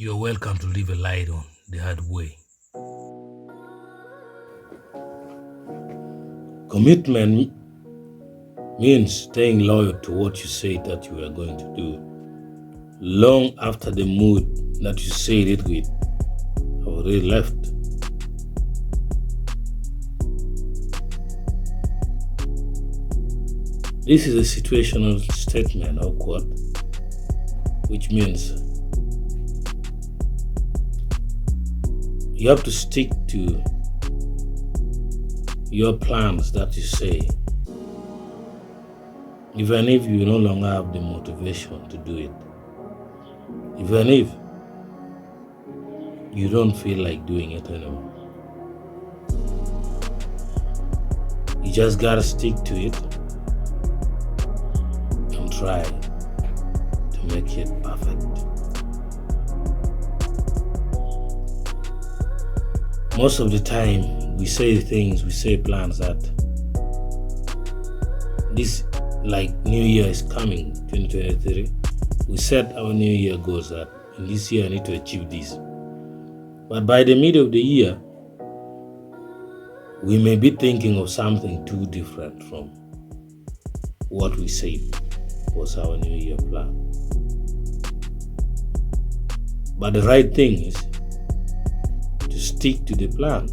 You're welcome to live a light on the hard way. Commitment means staying loyal to what you say that you are going to do, long after the mood that you said it with have already left. This is a situational statement or quote, which means you have to stick to your plans that you say, even if you no longer have the motivation to do it, even if you don't feel like doing it anymore. You just gotta stick to it and try to make it perfect. Most of the time, we say plans that this, like New Year is coming, 2023. We set our New Year goals that in this year I need to achieve this. But by the middle of the year, we may be thinking of something too different from what we said was our New Year plan. But the right thing is to stick to the plan.